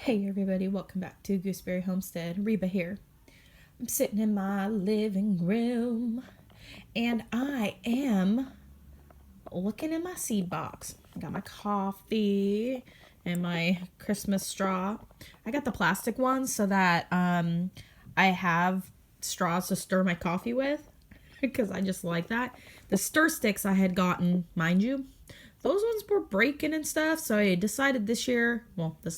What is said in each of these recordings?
Hey everybody, welcome back to Gooseberry Homestead. Reba here. I'm sitting in my living room and I am looking in my seed box. I got my coffee and my Christmas straw. I got the plastic ones so that I have straws to stir my coffee with because I just like that. The stir sticks I had gotten, mind you, those ones were breaking and stuff, so I decided this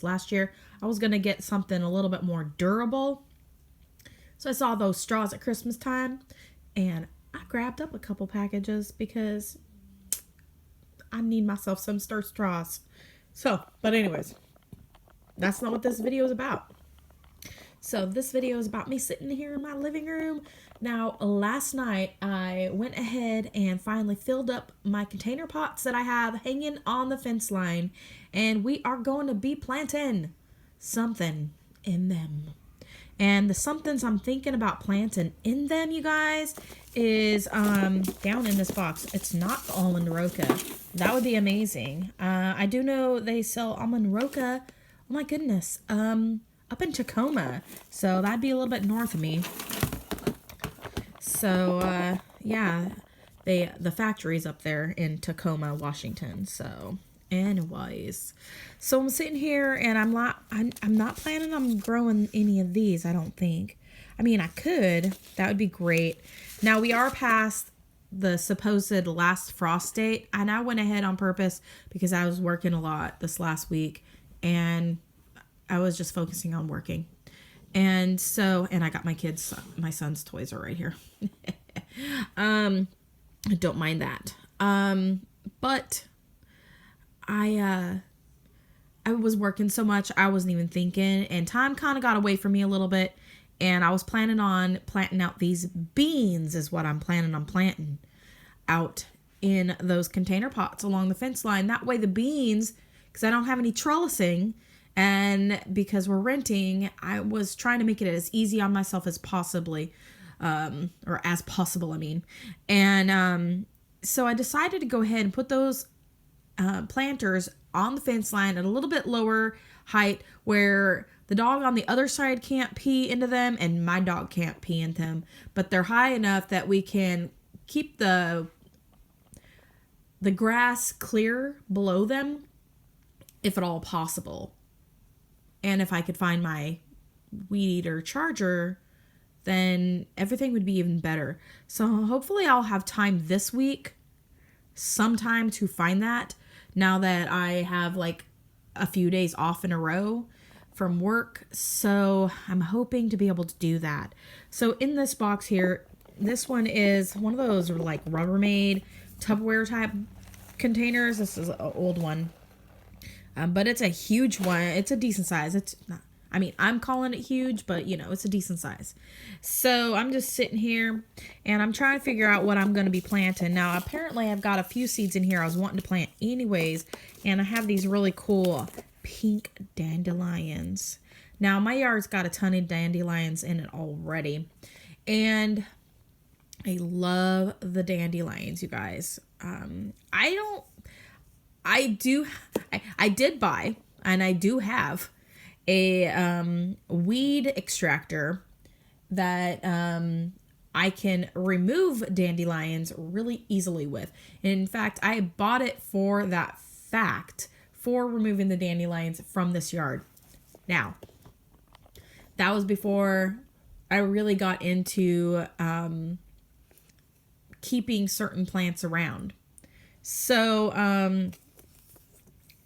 last year, I was going to get something a little bit more durable. So I saw those straws at Christmas time, and I grabbed up a couple packages because I need myself some stir straws. But anyways, that's not what this video is about. So this video is about me sitting here in my living room. Now, last night I went ahead and finally filled up my container pots that I have hanging on the fence line, and we are going to be planting something in them. And the somethings I'm thinking about planting in them, you guys, is down in this box. It's not almond roca. That would be amazing. I do know they sell almond roca. Oh my goodness. Up in Tacoma, so that'd be a little bit north of me. So yeah, the factory's up there in Tacoma, Washington. So anyways, so I'm sitting here and I'm not planning on growing any of these. I don't think. I mean, I could. That would be great. Now we are past the supposed last frost date, and I went ahead on purpose because I was working a lot this last week and I was just focusing on working. And I got my son's toys are right here. I don't mind that. But I was working so much, I wasn't even thinking, and time kind of got away from me a little bit. And I was planning on planting out these beans is what I'm planning on planting out in those container pots along the fence line. That way the beans, because I don't have any trellising, and because we're renting, I was trying to make it as easy on myself as possibly, or as possible, I mean. And so I decided to go ahead and put those planters on the fence line at a little bit lower height where the dog on the other side can't pee into them and my dog can't pee into them. But they're high enough that we can keep the grass clear below them if at all possible. And if I could find my weed eater charger, then everything would be even better. So hopefully I'll have time this week sometime to find that now that I have like a few days off in a row from work. So I'm hoping to be able to do that. So in this box here, this one is one of those like Rubbermaid Tupperware type containers. This is an old one. But it's a huge one. It's a decent size. It's not, I mean, I'm calling it huge, but you know, it's a decent size. So I'm just sitting here and I'm trying to figure out what I'm going to be planting. Now, apparently I've got a few seeds in here I was wanting to plant anyways. And I have these really cool pink dandelions. Now, my yard's got a ton of dandelions in it already. And I love the dandelions, you guys. I did buy, and I do have a weed extractor that I can remove dandelions really easily with. In fact, I bought it for that fact, for removing the dandelions from this yard. Now, that was before I really got into keeping certain plants around. So,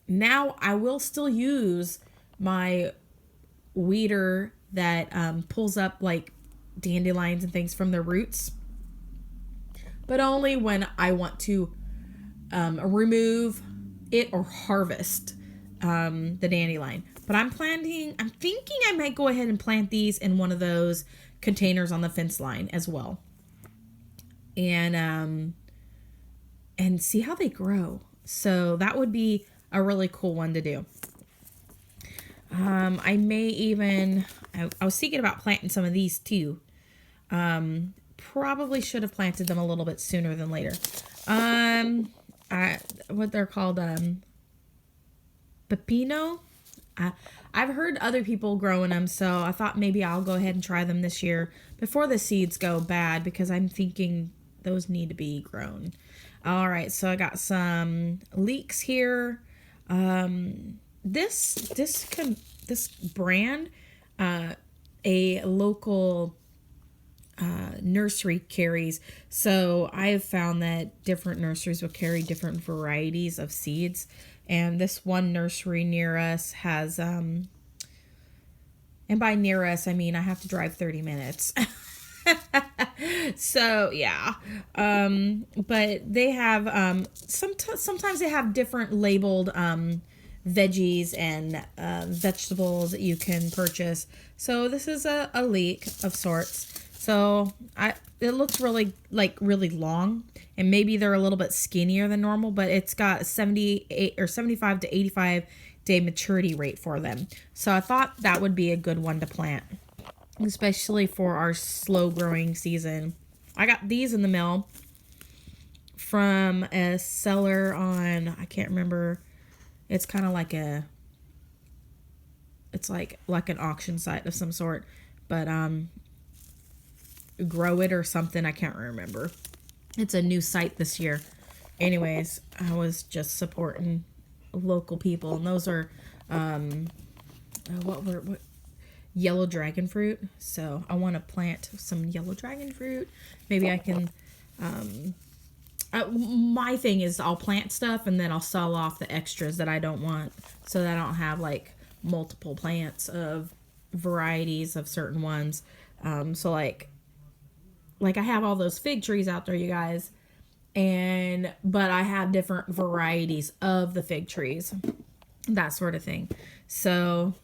now I will still use my weeder that pulls up like dandelions and things from their roots, but only when I want to remove it or harvest the dandelion. But I'm thinking I might go ahead and plant these in one of those containers on the fence line as well, and see how they grow. So that would be a really cool one to do. I may even, I was thinking about planting some of these too. Probably should have planted them a little bit sooner than later. What they're called, pepino. I've heard other people growing them, so I thought maybe I'll go ahead and try them this year before the seeds go bad, because I'm thinking those need to be grown. All right, so I got some leeks here. This brand, a local nursery carries. So I have found that different nurseries will carry different varieties of seeds. And this one nursery near us has, and by near us, I mean I have to drive 30 minutes. So yeah, but they have sometimes they have different labeled veggies and vegetables that you can purchase. So this is a leek of sorts. So it looks really long, and maybe they're a little bit skinnier than normal, but it's got 78 or 75 to 85 day maturity rate for them. So I thought that would be a good one to plant, especially for our slow growing season. I got these in the mail from a seller on, I can't remember. It's kind of like it's like an auction site of some sort, but Grow It or something, I can't remember. It's a new site this year. Anyways, I was just supporting local people, and those are what yellow dragon fruit. So I want to plant some yellow dragon fruit. Maybe I can my thing is I'll plant stuff and then I'll sell off the extras that I don't want, so that I don't have like multiple plants of varieties of certain ones. So like I have all those fig trees out there, you guys, but I have different varieties of the fig trees, that sort of thing. So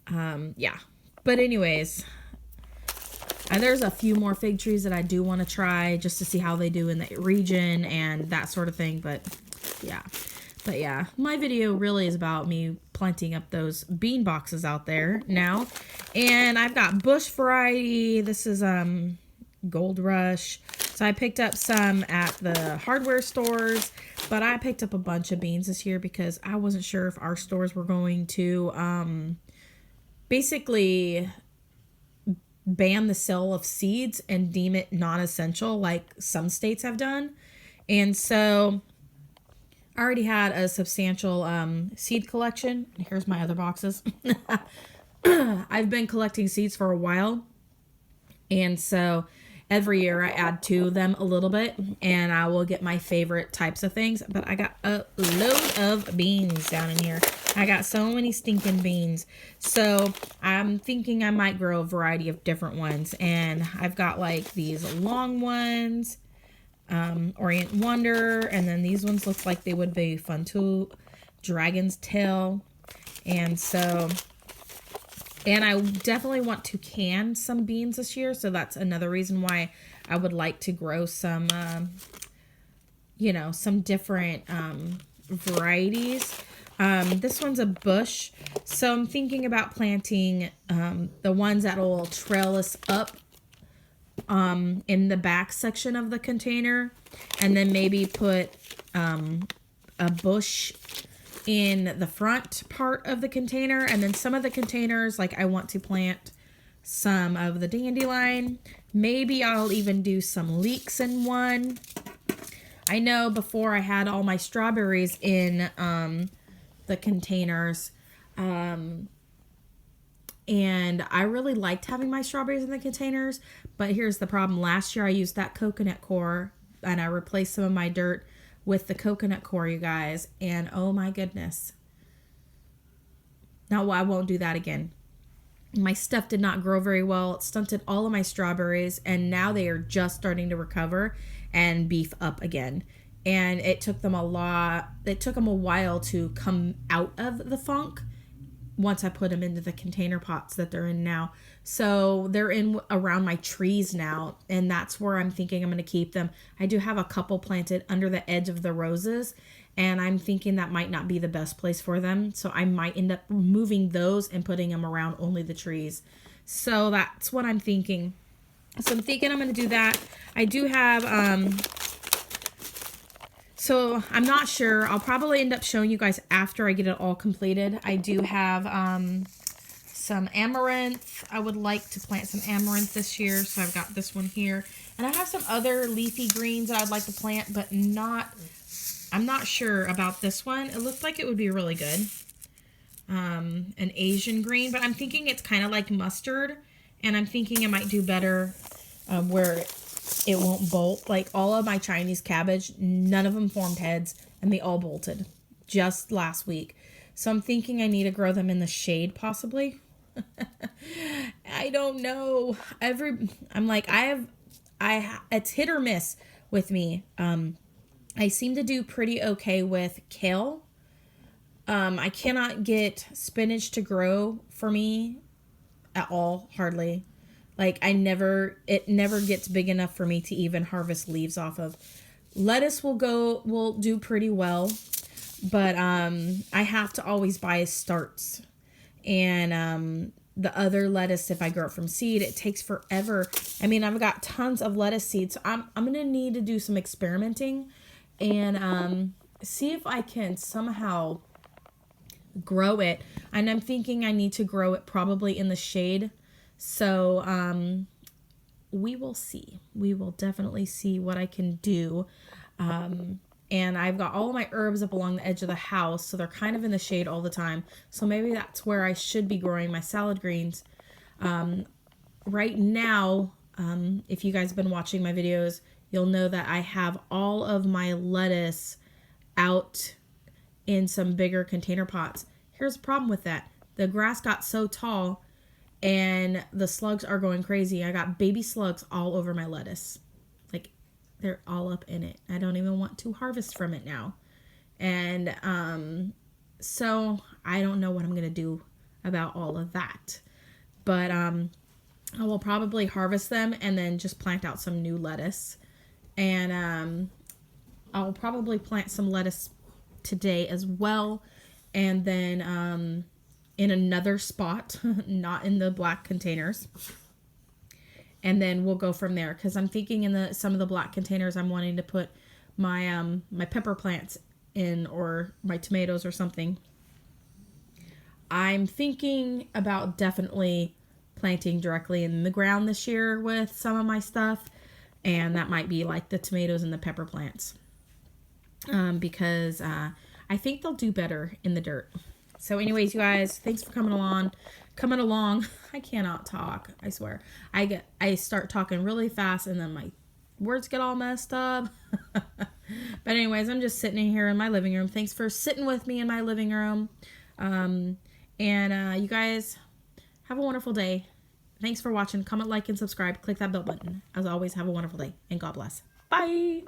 yeah, but anyways, there's a few more fig trees that I do want to try just to see how they do in the region and that sort of thing. But yeah, my video really is about me planting up those bean boxes out there now. And I've got bush variety. This is Gold Rush. So I picked up some at the hardware stores, but I picked up a bunch of beans this year because I wasn't sure if our stores were going to basically ban the sale of seeds and deem it non-essential like some states have done. And so I already had a substantial seed collection. Here's my other boxes. I've been collecting seeds for a while, and so every year I add to them a little bit, and I will get my favorite types of things. But I got a load of beans down in here. I got so many stinking beans. So I'm thinking I might grow a variety of different ones. And I've got like these long ones, Orient Wonder, and then these ones look like they would be fun too. Dragon's Tail. And so, and I definitely want to can some beans this year. So that's another reason why I would like to grow some, some different varieties. This one's a bush. So I'm thinking about planting the ones that will trail us up in the back section of the container. And then maybe put a bush in the front part of the container. And then some of the containers, like I want to plant some of the dandelion. Maybe I'll even do some leeks in one. I know before I had all my strawberries in the containers, and I really liked having my strawberries in the containers, but here's the problem. Last year I used that coconut coir, and I replaced some of my dirt with the coconut coir, you guys, and oh my goodness. Now I won't do that again. My stuff did not grow very well. It stunted all of my strawberries, and now they are just starting to recover and beef up again. And it took them a while to come out of the funk once I put them into the container pots that they're in now. So they're in around my trees now, and that's where I'm thinking I'm going to keep them. I do have a couple planted under the edge of the roses, and I'm thinking that might not be the best place for them. So I might end up moving those and putting them around only the trees. So that's what I'm thinking. So I'm thinking I'm going to do that. I do have So I'm not sure. I'll probably end up showing you guys after I get it all completed. I do have some amaranth. I would like to plant some amaranth this year, so I've got this one here. And I have some other leafy greens that I'd like to plant, but I'm not sure about this one. It looks like it would be really good. An Asian green, but I'm thinking it's kind of like mustard, and I'm thinking it might do better where it won't bolt. Like all of my Chinese cabbage, none of them formed heads, and they all bolted just last week. So I'm thinking I need to grow them in the shade possibly. I don't know. I'm like, it's hit or miss with me. I seem to do pretty okay with kale. I cannot get spinach to grow for me at all, hardly. Like it never gets big enough for me to even harvest leaves off of. Lettuce will do pretty well, but I have to always buy starts. And the other lettuce, if I grow it from seed, it takes forever. I mean, I've got tons of lettuce seeds, so I'm gonna need to do some experimenting and see if I can somehow grow it. And I'm thinking I need to grow it probably in the shade. So we will see. We will definitely see what I can do. And I've got all of my herbs up along the edge of the house, so they're kind of in the shade all the time. So maybe that's where I should be growing my salad greens. Right now, if you guys have been watching my videos, you'll know that I have all of my lettuce out in some bigger container pots. Here's the problem with that. The grass got so tall and the slugs are going crazy. I got baby slugs all over my lettuce. Like they're all up in it. I don't even want to harvest from it now. And so I don't know what I'm going to do about all of that. But I will probably harvest them and then just plant out some new lettuce. And I'll probably plant some lettuce today as well. And then in another spot, not in the black containers. And then we'll go from there, because I'm thinking in some of the black containers I'm wanting to put my my pepper plants in, or my tomatoes or something. I'm thinking about definitely planting directly in the ground this year with some of my stuff, and that might be like the tomatoes and the pepper plants, because I think they'll do better in the dirt. So anyways, you guys, thanks for coming along. I cannot talk, I swear. I start talking really fast and then my words get all messed up. But anyways, I'm just sitting in here in my living room. Thanks for sitting with me in my living room. And you guys have a wonderful day. Thanks for watching. Comment, like, and subscribe. Click that bell button. As always, have a wonderful day and God bless. Bye.